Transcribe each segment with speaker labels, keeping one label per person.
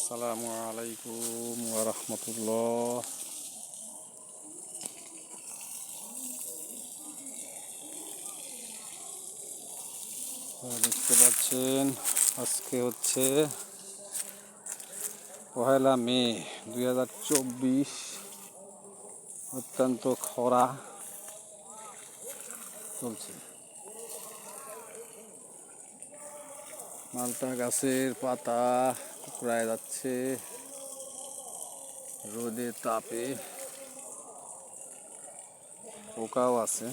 Speaker 1: আসসালামু আলাইকুম ওয়া রাহমাতুল্লাহ। দেখতে পাচ্ছেন আজকে হচ্ছে 1 মে 2024। অত্যন্ত খরা চলছে। মালটা গাছের পাতা কুকড়ায় যাচ্ছে রোদে তাপে, পোকাও আছে।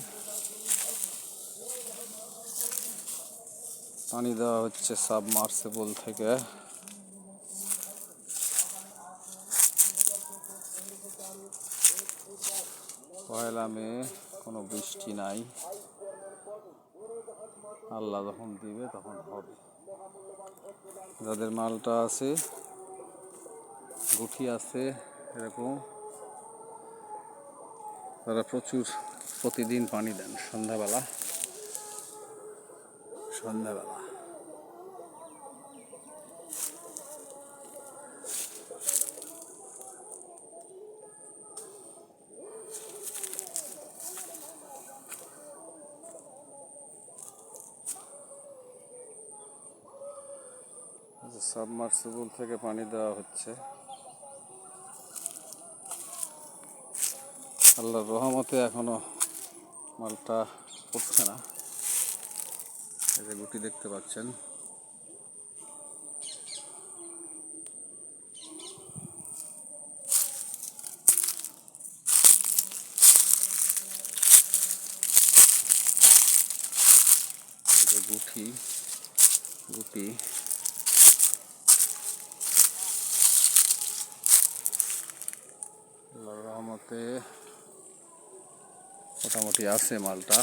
Speaker 1: পানি দেওয়া হচ্ছে সাবমার্সিবল থেকে। পয়লা মে, কোনো বৃষ্টি নাই। আল্লাহ যখন দিবে তখন হবে। যাদের মালটা আছে, গুঠি আছে, এরকম তারা প্রতিদিন পানি দেন সন্ধ্যাবেলা। সাবমার্সিবল থেকে পানি দেওয়া হচ্ছে। আল্লাহর রহমতে এখনো মালটা পড়ছে না। এই যে গুটি দেখতে পাচ্ছেন। গুটি আল্লাহর রহমতে মোটামুটি আছে মালটা,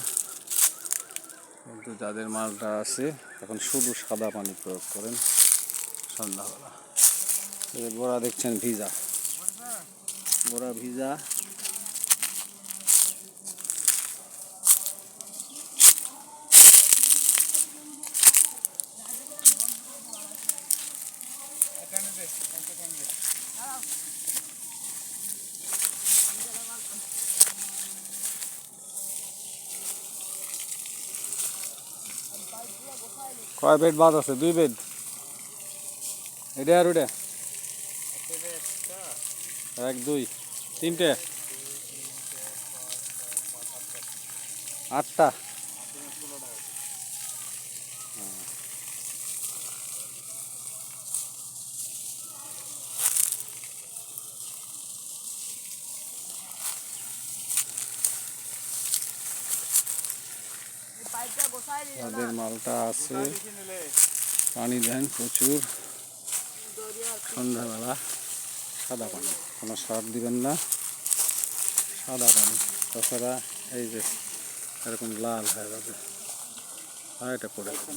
Speaker 1: কিন্তু যাদের মালটা আছে এখন শুধু সাদা পানি প্রয়োগ করেন সন্ধ্যাবেলা। গোড়া দেখছেন ভিজা, গোড়া ভিজা। কয় বেড বাদ আছে? 2 বেড। এটা আর ওটা 1 2 3টে 8টা। যাদের মালটা আছে পানি দেন প্রচুর সন্ধ্যাবেলা। সাদা পানি, কোনো সার দিবেন না, সাদা পানি। তাছাড়া এই যে এরকম লাল হয়ে যাবে, আর এটা পড়ে যাবে।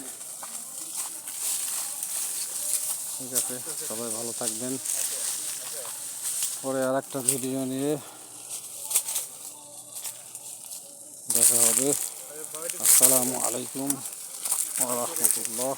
Speaker 1: ঠিক আছে, সবাই ভালো থাকবেন। পরে আর একটা ভিডিও নিয়ে দেখা হবে। আসসালামু আলাইকুম ওয়া রাহমাতুল্লাহ।